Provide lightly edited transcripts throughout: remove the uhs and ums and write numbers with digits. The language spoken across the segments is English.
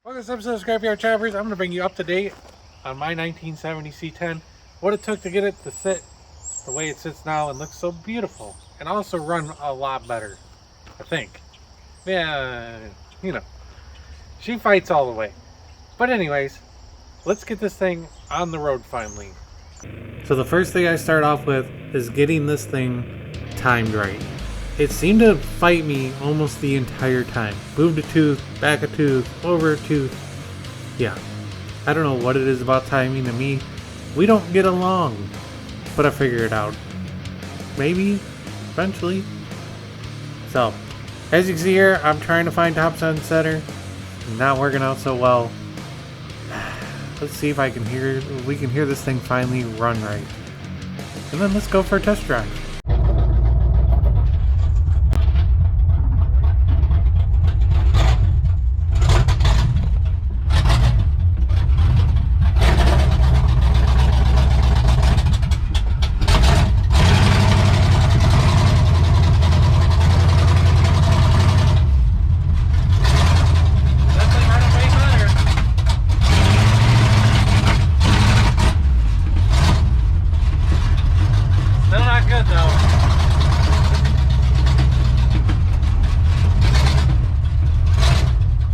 Welcome to this episode of Scrapyard Choppers. I'm going to bring you up to date on my 1970 C10. What it took to get it to sit the way it sits now and looks so beautiful. And also run a lot better, I think. Yeah, you know, she fights all the way. But anyways, let's get this thing on the road finally. So the first thing I start off with is getting this thing timed right. It seemed to fight me almost the entire time. Moved a tooth, back a tooth, over a tooth. Yeah, I don't know what it is about timing to me. We don't get along, but I figure it out. Maybe, eventually. So, as you can see here, I'm trying to find top end center. Not working out so well. Let's see if we can hear this thing finally run right. And then let's go for a test drive.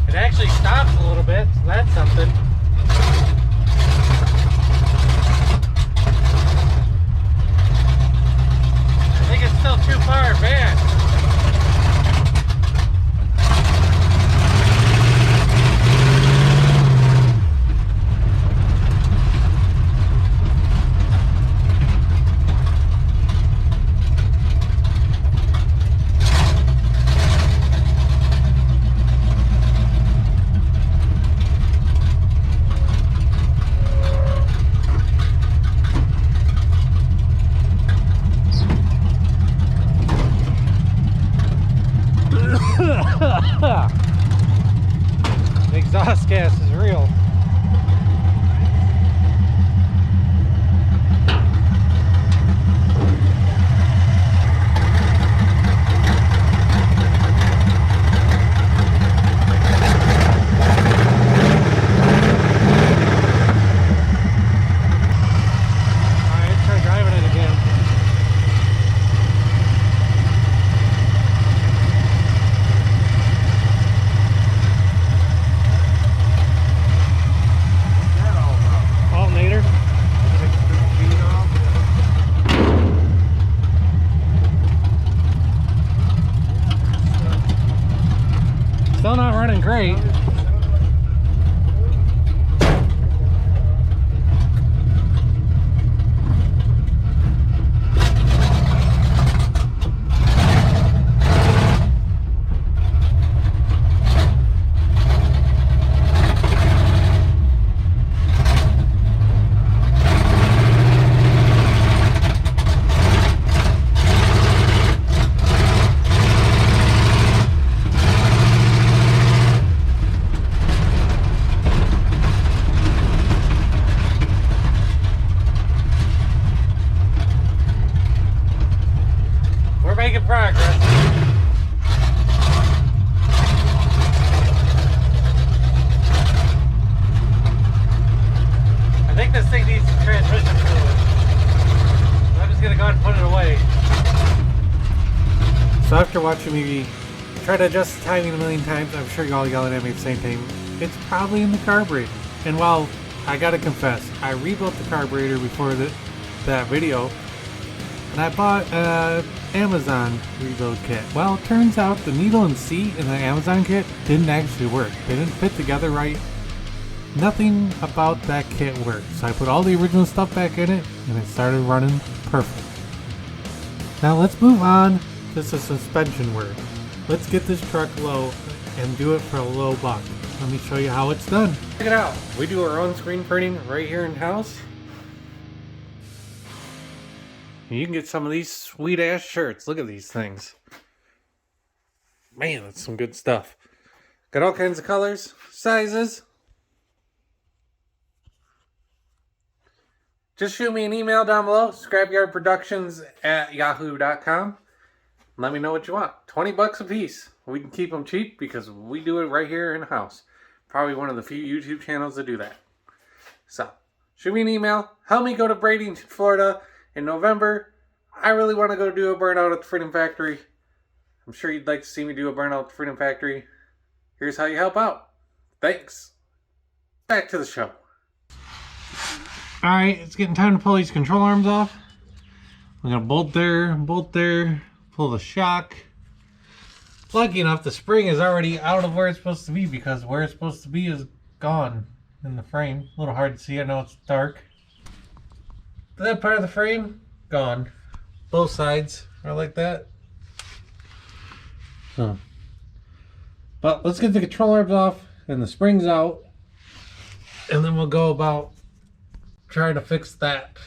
It actually stops a little bit, so that's something. I think it's still too far advanced. The exhaust gas is real. Alright, try driving it again. Still not running great. We're making progress. I think this thing needs some transmission fluid. I'm just gonna go ahead and put it away. So after watching me try to adjust the timing a million times, I'm sure you're all yelling at me at the same time. It's probably in the carburetor. And while I gotta confess, I rebuilt the carburetor before that video. And I bought an Amazon rebuild kit. Well, it turns out the needle and seat in the Amazon kit didn't actually work. They didn't fit together right. Nothing about that kit worked. So I put all the original stuff back in it and it started running perfect. Now let's move on to the suspension work. Let's get this truck low and do it for a low buck. Let me show you how it's done. Check it out. We do our own screen printing right here in house. You can get some of these sweet ass shirts. Look at these things. Man, that's some good stuff. Got all kinds of colors, sizes. Just shoot me an email down below, scrapyardproductions@yahoo.com. Let me know what you want. $20 a piece. We can keep them cheap because we do it right here in the house. Probably one of the few YouTube channels that do that. So, shoot me an email. Help me go to Bradenton, Florida in November. I really want to go do a burnout at the Freedom Factory. I'm sure you'd like to see me do a burnout at the Freedom Factory. Here's how you help out. Thanks. Back to the show. Alright, it's getting time to pull these control arms off. I'm going to bolt there, pull the shock. Lucky enough, the spring is already out of where it's supposed to be because where it's supposed to be is gone in the frame. A little hard to see, I know it's dark. But that part of the frame, gone. Both sides are like that. So, but let's get the control arms off and the springs out. And then we'll go about trying to fix that.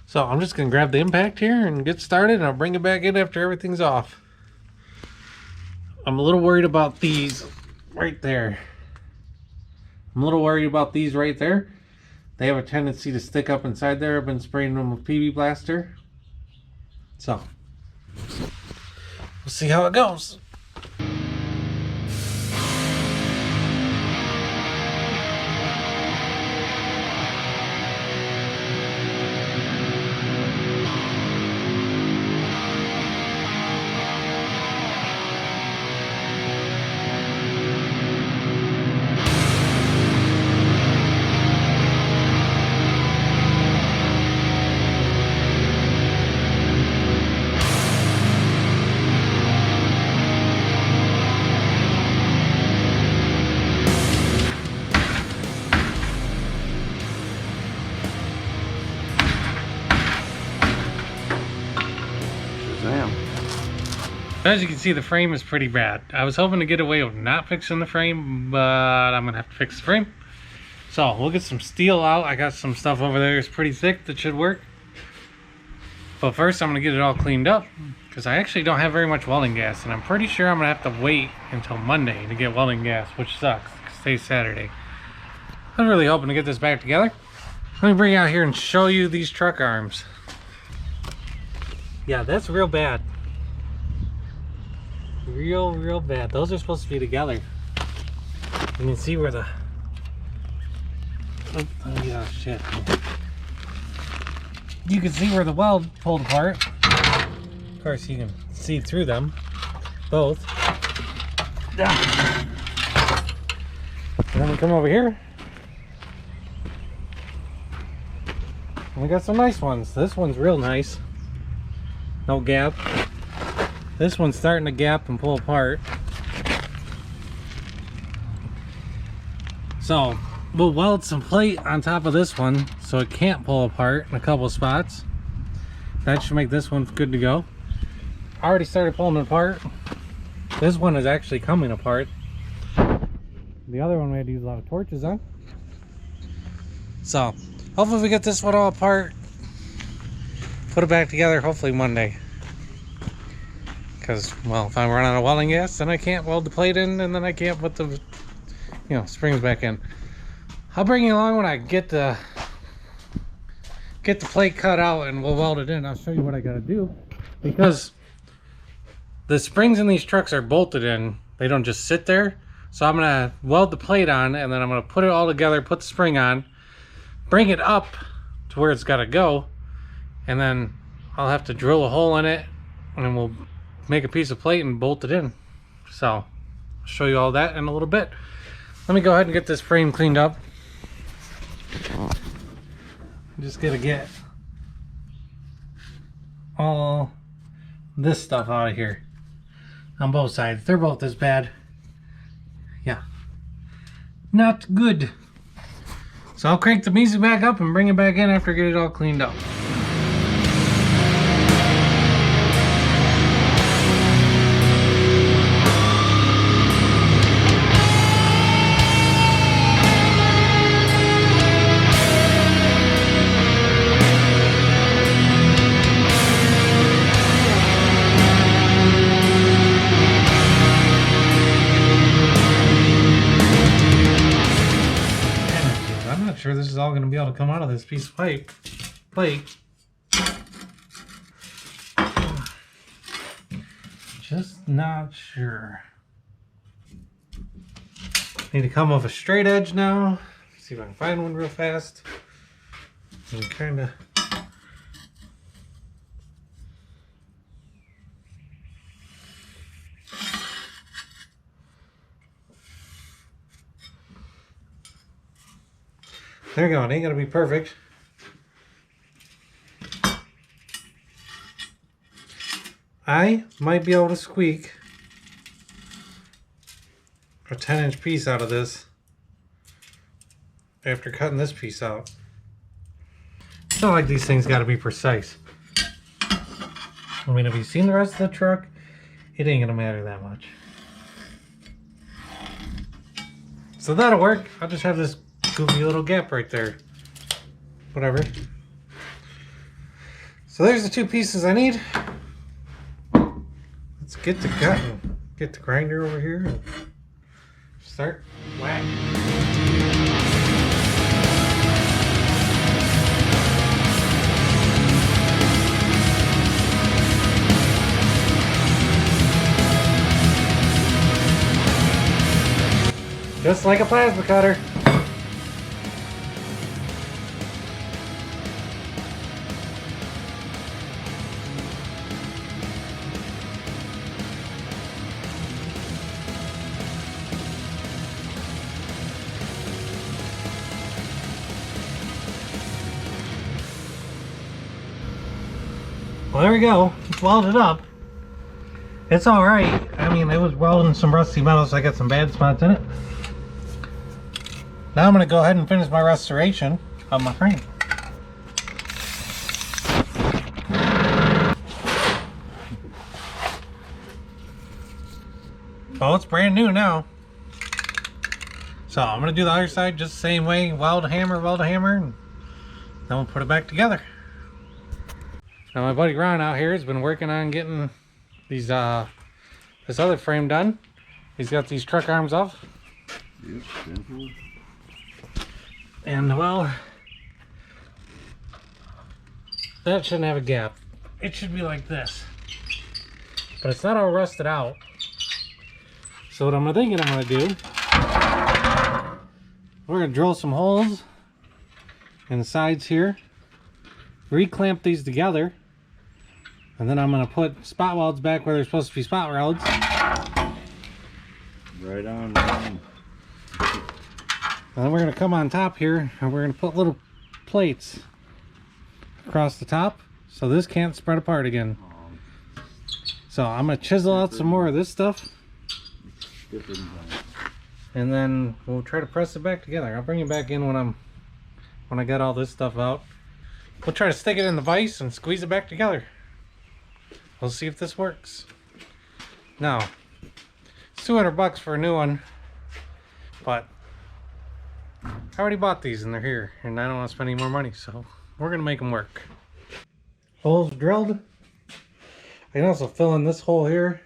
So I'm just going to grab the impact here and get started, and I'll bring it back in after everything's off. I'm a little worried about these right there. They have a tendency to stick up inside there. I've been spraying them with PB Blaster. So, we'll see how it goes. As you can see, the frame is pretty bad. I was hoping to get away with not fixing the frame, but I'm gonna have to fix the frame. So we'll get some steel out. I got some stuff over there. It's pretty thick that should work. But first I'm gonna get it all cleaned up because I actually don't have very much welding gas, and I'm pretty sure I'm gonna have to wait until Monday to get welding gas, which sucks because today's Saturday. I'm really hoping to get this back together. Let me bring you out here and show you these truck arms. Yeah, that's real bad. Real bad. Those are supposed to be together. You can see where the... Oh yeah, shit. You can see where the weld pulled apart. Of course, you can see through them. Both. And then we come over here. And we got some nice ones. This one's real nice. No gap. This one's starting to gap and pull apart. So we'll weld some plate on top of this one so it can't pull apart in a couple spots. That should make this one good to go. I already started pulling it apart. This one is actually coming apart. The other one we had to use a lot of torches on. So hopefully we get this one all apart, put it back together hopefully Monday. Because, well, if I run out of welding gas, then I can't weld the plate in, and then I can't put the, springs back in. I'll bring you along when I get the plate cut out, and we'll weld it in. I'll show you what I gotta do. Because the springs in these trucks are bolted in. They don't just sit there. So I'm gonna weld the plate on, and then I'm gonna put it all together, put the spring on, bring it up to where it's gotta go, and then I'll have to drill a hole in it, and we'll make a piece of plate and bolt it in. So I'll show you all that in a little bit. Let me go ahead and get this frame cleaned up. I'm just gonna get all this stuff out of here on both sides. They're both as bad. Yeah, not good. So I'll crank the music back up and bring it back in after I get it all cleaned up. Sure this is all going to be able to come out of this piece of plate. Just not sure. Need to come with a straight edge now. See if I can find one real fast. And kind of. There you go. It ain't gonna be perfect. I might be able to squeak a 10-inch piece out of this after cutting this piece out. It's not like these things got to be precise. I mean, if you've seen the rest of the truck, it ain't gonna matter that much. So that'll work. I'll just have this goofy little gap right there. Whatever. So there's the 2 pieces I need. Let's get to cutting. Get the grinder over here and start whacking. Just like a plasma cutter. Well, there we go. It's welded up. It's alright. I mean, it was welding some rusty metal, so I got some bad spots in it. Now I'm going to go ahead and finish my restoration of my frame. Oh, it's brand new now. So I'm going to do the other side just the same way. Weld a hammer, and then we'll put it back together. Now my buddy Ron out here has been working on getting these this other frame done. He's got these truck arms off. Yep, definitely. And well, that shouldn't have a gap. It should be like this. But it's not all rusted out. So what I'm thinking I'm gonna do, we're gonna drill some holes in the sides here, reclamp these together, and then I'm gonna put spot welds back where they're supposed to be spot welds. Right on, right on. And then we're going to come on top here and we're going to put little plates across the top so this can't spread apart again. So I'm going to chisel out some more of this stuff and then we'll try to press it back together. I'll bring it back in when I got all this stuff out. We'll try to stick it in the vise and squeeze it back together. We'll see if this works. Now, it's $200 for a new one, but I already bought these and they're here and I don't want to spend any more money, so we're gonna make them work. Holes drilled. I can also fill in this hole here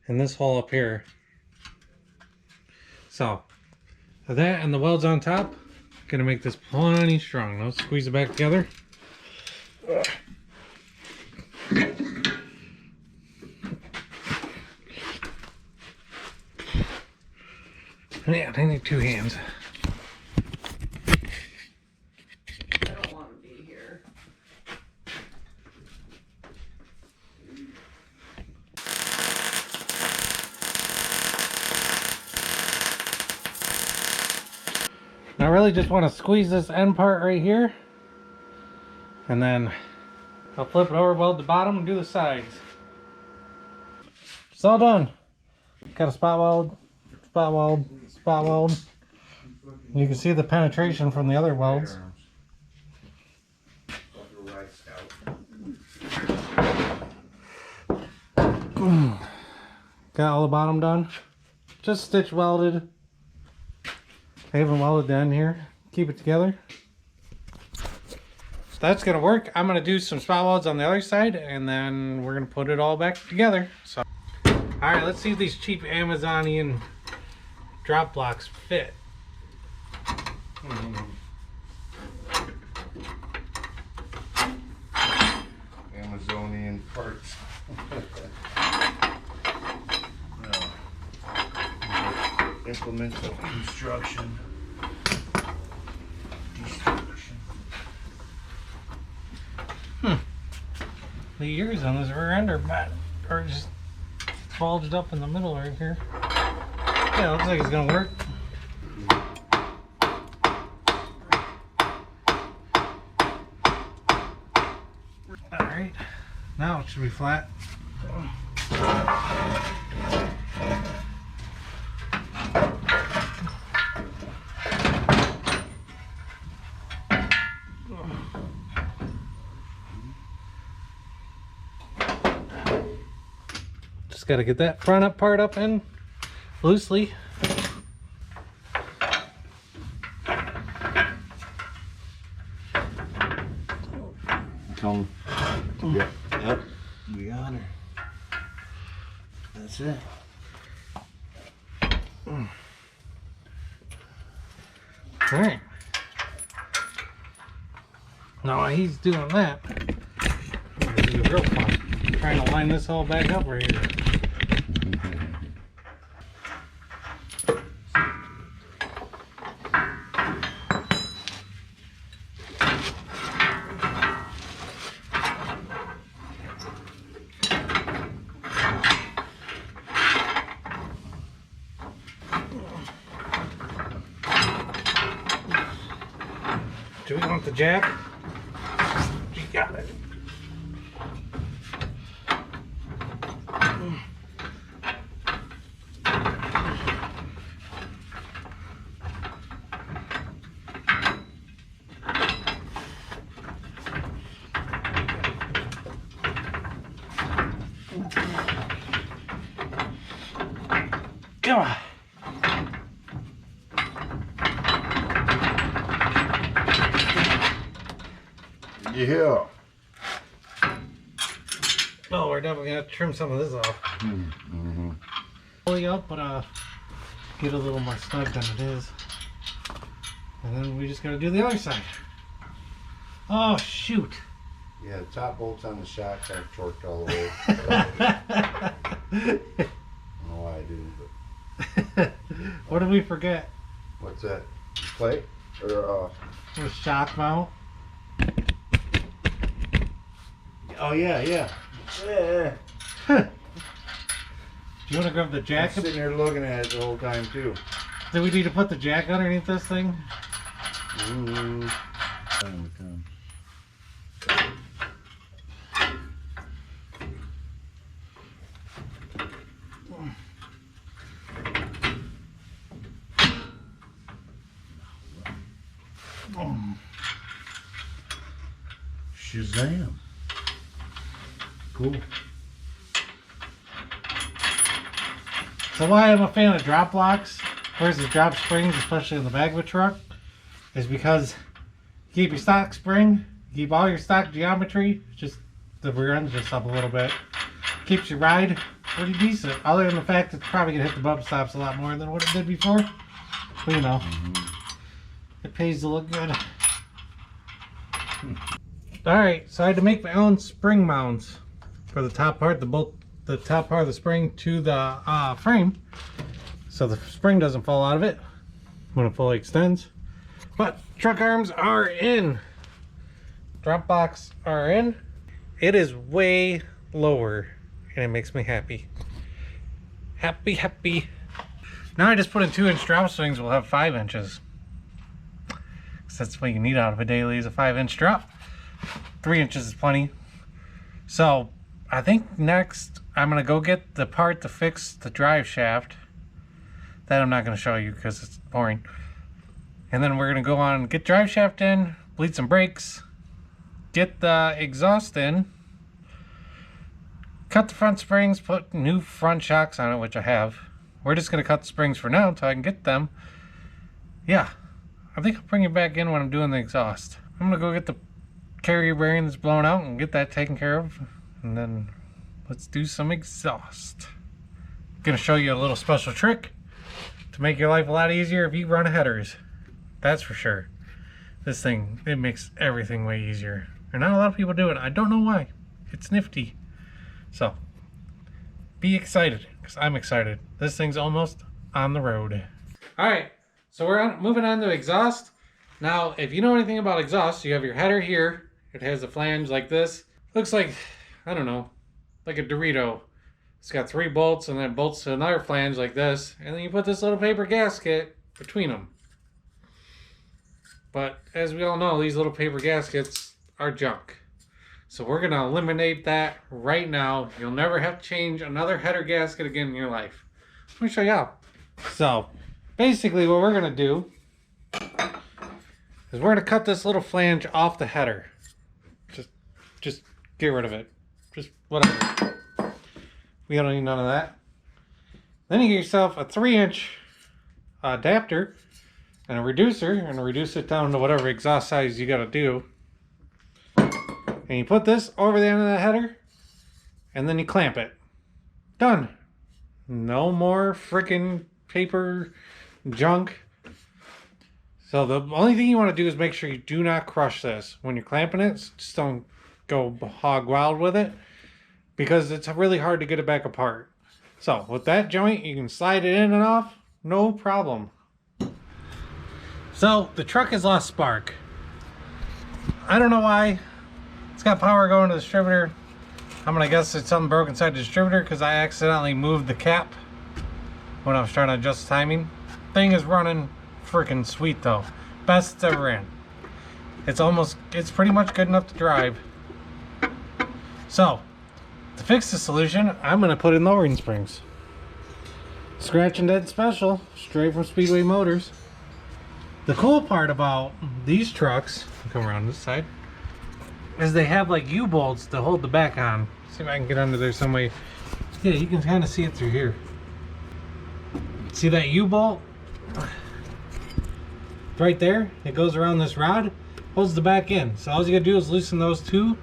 and this hole up here. So that and the welds on top gonna make this plenty strong. Now let's squeeze it back together. Yeah, I need 2 hands. I don't want to be here. I really just want to squeeze this end part right here, and then I'll flip it over, weld the bottom, and do the sides. It's all done. Got a spot weld, spot weld, spot weld. You can see the penetration from the other welds. Got all the bottom done. Just stitch welded. I haven't welded the end here. Keep it together. So that's gonna work. I'm gonna do some spot welds on the other side and then we're gonna put it all back together. So, all right, let's see if these cheap Amazonian drop blocks fit. Amazonian parts. implements of construction. Destruction. The ears on this rear end are just bulged up in the middle right here. Yeah, looks like it's gonna work. Alright, now it should be flat. Just got to get that front up part up in loosely. Come. Yep. Yep. We got her. That's it. Alright. Now while he's doing that, this is real fun. Trying to line this all back up right here. Do we want the jack? You got it. Come on. Yeah. Oh, we're definitely gonna have to trim some of this off. Mm-hmm. Fully up, but get a little more snug than it is. And then we just gotta do the other side. Oh shoot. Yeah, the top bolts on the shocks aren't torqued all the way. I don't know why I didn't, but What did we forget? what's that? Plate? Or The shock mount. oh yeah, yeah. Yeah. Do you want to grab the I'm jack? sitting here looking at it the whole time too. Do we need to put the jack underneath this thing? Mm. Shazam. Cool. So why I'm a fan of drop locks versus drop springs, especially in the back of a truck, is because you keep your stock spring, you keep all your stock geometry, just the rear end's just up a little bit. Keeps your ride pretty decent, other than the fact it's probably gonna hit the bump stops a lot more than what it did before. But you know, it pays to look good. Alright, so I had to make my own spring mounts for the top part, the top part of the spring to the frame, so the spring doesn't fall out of it when it fully extends. But truck arms are in, drop box are in. It is way lower and it makes me happy. Happy. Now I just put in 2-inch drop swings. We'll have 5 inches. So that's what you need out of a daily is a 5-inch drop. 3 inches is plenty. So I think next I'm gonna go get the part to fix the drive shaft. That I'm not gonna show you because it's boring. And then we're gonna go on and get drive shaft in, bleed some brakes, get the exhaust in, cut the front springs, put new front shocks on it, which I have. We're just gonna cut the springs for now until I can get them. Yeah, I think I'll bring it back in when I'm doing the exhaust. I'm gonna go get the carrier bearing that's blown out and get that taken care of, and then let's do some exhaust. I'm gonna show you a little special trick to make your life a lot easier if you run headers. That's for sure. This thing, it makes everything way easier. And not a lot of people do it. I don't know why. It's nifty. So, be excited, because I'm excited. This thing's almost on the road. All right, so we're moving on to exhaust. Now, if you know anything about exhaust, you have your header here. It has a flange like this. Looks like, I don't know, like a Dorito. It's got 3 bolts and then bolts to another flange like this. And then you put this little paper gasket between them. But as we all know, these little paper gaskets are junk. So we're going to eliminate that right now. You'll never have to change another header gasket again in your life. Let me show you how. So basically what we're going to do is we're going to cut this little flange off the header. Just get rid of it. Just whatever. We don't need none of that. Then you get yourself a 3-inch adapter and a reducer, and reduce it down to whatever exhaust size you got to do. And you put this over the end of the header, and then you clamp it. Done. No more freaking paper junk. So the only thing you want to do is make sure you do not crush this. When you're clamping it, just don't go hog wild with it, because it's really hard to get it back apart. So with that joint, you can slide it in and off, no problem. So the truck has lost spark. I don't know why. It's got power going to the distributor. I'm gonna guess it's something broke inside the distributor because I accidentally moved the cap when I was trying to adjust the timing. Thing is running freaking sweet though. Best it's ever ran. It's pretty much good enough to drive. So to fix the solution, I'm gonna put in lowering springs. Scratch and Dead special, straight from Speedway Motors. The cool part about these trucks, I'll come around this side, is they have like U-bolts to hold the back on. See if I can get under there some way. Yeah, you can kind of see it through here. See that U-bolt? Right there, it goes around this rod, holds the back in. So all you gotta do is loosen those two.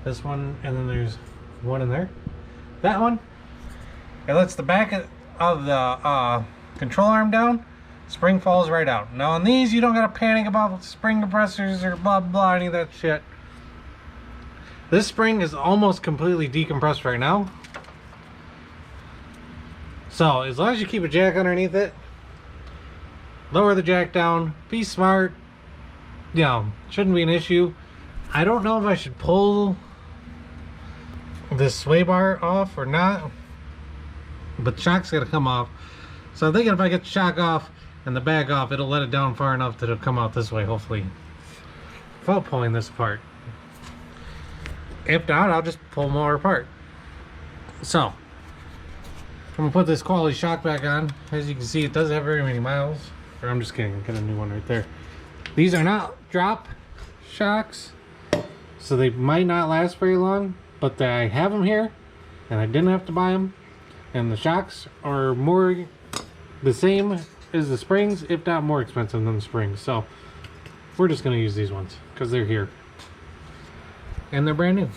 This one, and then there's one in there. That one, it lets the back of the control arm down. Spring falls right out. Now on these, you don't gotta panic about spring compressors or blah blah, any of that shit. This spring is almost completely decompressed right now. So as long as you keep a jack underneath it, lower the jack down, be smart, you know, shouldn't be an issue. I don't know if I should pull this sway bar off or not, but the shock's gotta come off. So I'm thinking if I get the shock off and the bag off, it'll let it down far enough that it'll come out this way, hopefully, without pulling this apart. If not, I'll just pull more apart. So I'm gonna put this quality shock back on. As you can see, it doesn't have very many miles. Or I'm just kidding, get a new one right there. These are not drop shocks, so they might not last very long, but I have them here and I didn't have to buy them, and the shocks are more the same as the springs, if not more expensive than the springs. So we're just gonna use these ones because they're here and they're brand new.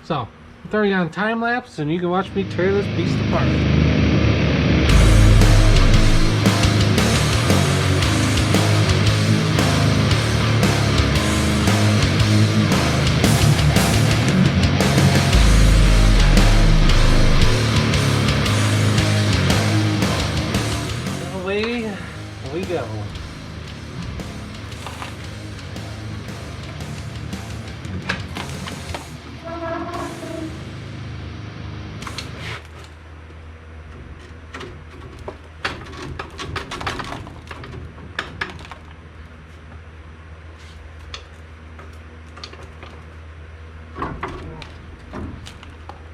So I'll throw you on time lapse and you can watch me tear this beast apart. We go.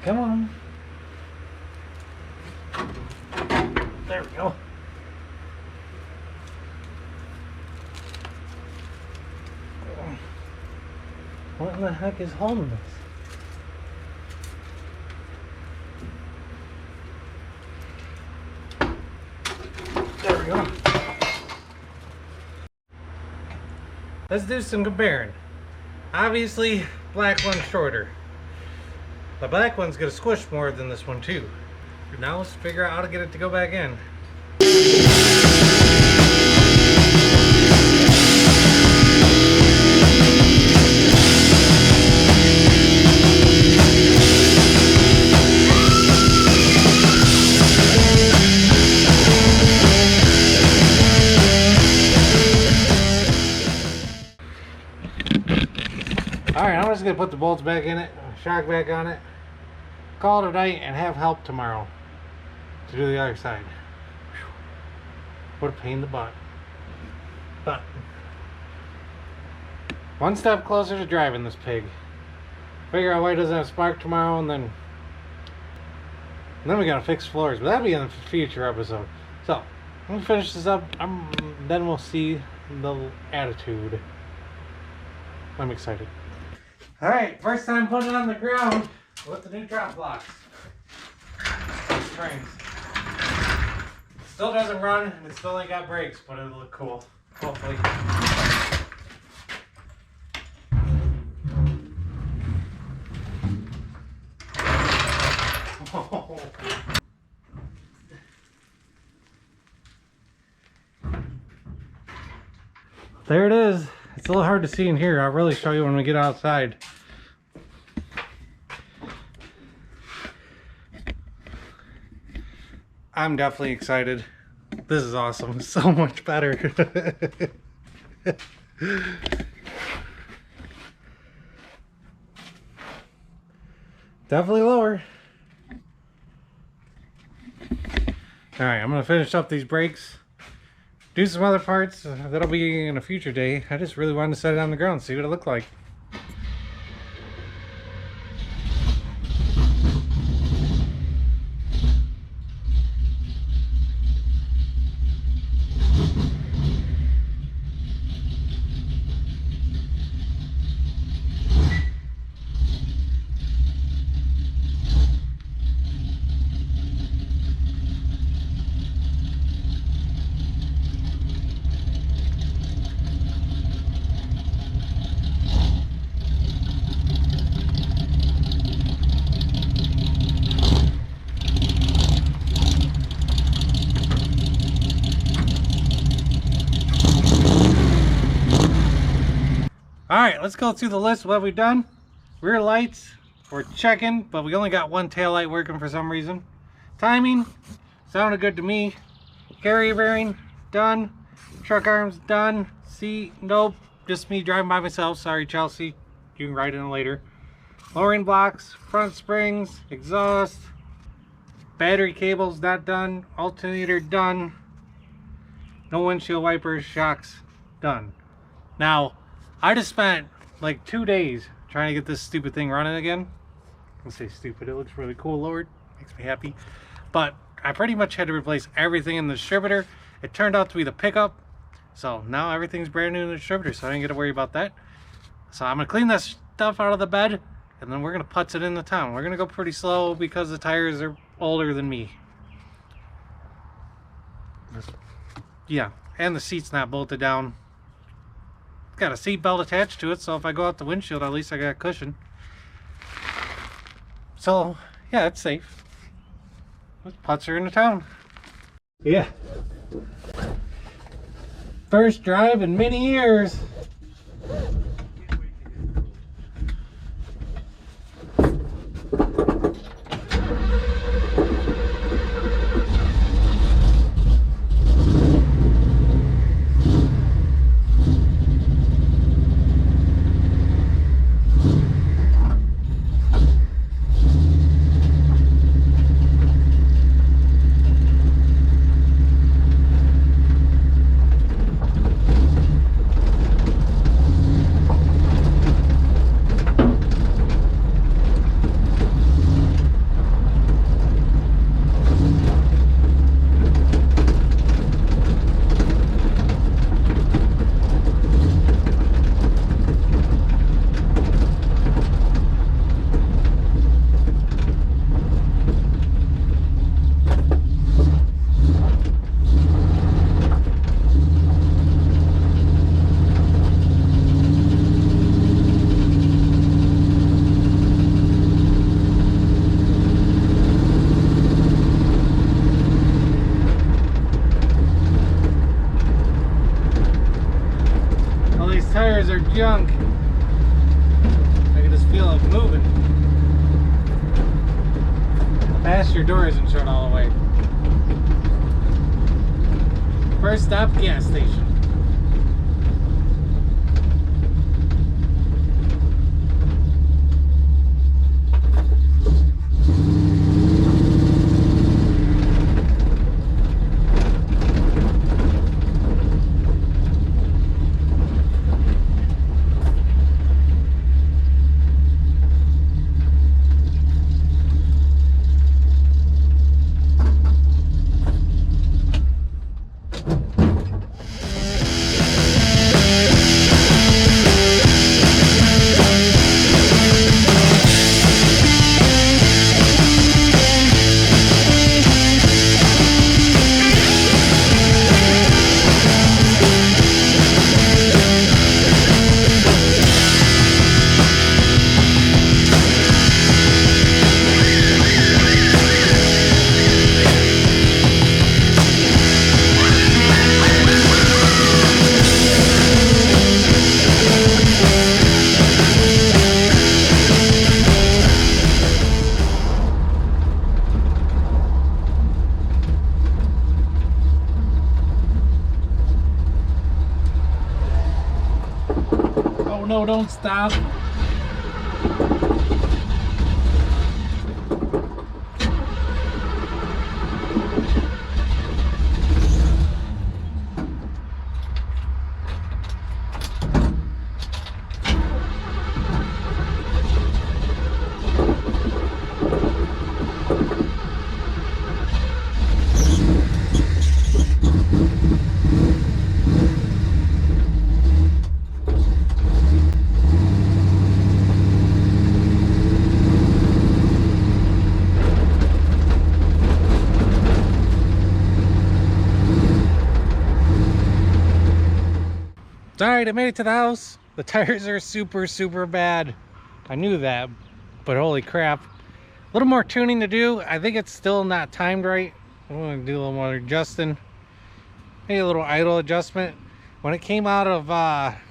Come on. There we go. What in the heck is holding this? There we go. Let's do some comparing. Obviously, black one's shorter. The black one's gonna squish more than this one too. Now let's figure out how to get it to go back in. just gonna put the bolts back in it, shock back on it, call it a night, and have help tomorrow to do the other side. Whew. What a pain in the butt. But one step closer to driving this pig. Figure out why it doesn't have spark tomorrow, and then we gotta fix floors. But that'll be in a future episode. So let me finish this up. Then we'll see the attitude. I'm excited. All right, first time putting it on the ground with the new drop blocks. Springs. Still doesn't run, and it still ain't got brakes, but it'll look cool. Hopefully. There it is. It's a little hard to see in here. I'll really show you when we get outside. I'm definitely excited. This is awesome. So much better. Definitely lower. Alright, I'm going to finish up these brakes. Do some other parts. That'll be in a future day. I just really wanted to set it on the ground, see what it looked like. Alright, let's go through the list of what we've done. Rear lights, we're checking, but we only got one tail light working for some reason. Timing, sounded good to me. Carrier bearing, done. Truck arms, done. Seat, nope. Just me driving by myself. Sorry, Chelsea. You can ride in later. Lowering blocks, front springs, exhaust. Battery cables, not done. Alternator, done. No windshield wipers, shocks, done. Now, I just spent like 2 days trying to get this stupid thing running again. I say stupid, it looks really cool, Lord. Makes me happy. But I pretty much had to replace everything in the distributor. It turned out to be the pickup. So now everything's brand new in the distributor, so I didn't get to worry about that. So I'm gonna clean that stuff out of the bed, and then we're gonna putz it into town. We're gonna go pretty slow because the tires are older than me. Yeah, and the seat's not bolted down. It's got a seat belt attached to it, so if I go out the windshield, at least I got a cushion. So yeah, it's safe. Let's putz her into town. Yeah. First drive in many years. Tires are junk. I can just feel it moving. The passenger door isn't shut all the way. First stop, gas station. Oh no, don't stop. Alright, I made it to the house. The tires are super bad. I knew that, but holy crap. A little more tuning to do. I think it's still not timed right. I'm going to do a little more adjusting. Maybe a little idle adjustment. When it came out of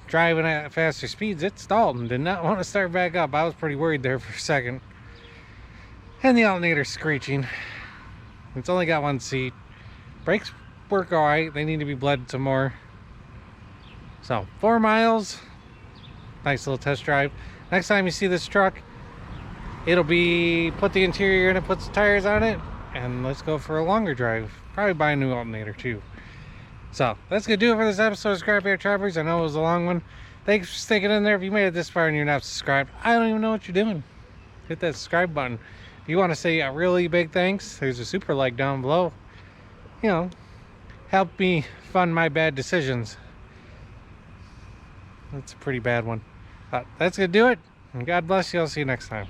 driving at faster speeds, it stalled and did not want to start back up. I was pretty worried there for a second. And the alternator's screeching. It's only got one seat. Brakes work alright. They need to be bled some more. So 4 miles, nice little test drive. Next time you see this truck, it'll be put the interior in it, put some tires on it, and let's go for a longer drive. Probably buy a new alternator too. So that's gonna do it for this episode of Scrapyard Travelers. I know it was a long one. Thanks for sticking in there. If you made it this far and you're not subscribed, I don't even know what you're doing. Hit that subscribe button. If you want to say a really big thanks, there's a super like down below. You know, help me fund my bad decisions. That's a pretty bad one. That's gonna do it. And God bless you. I'll see you next time.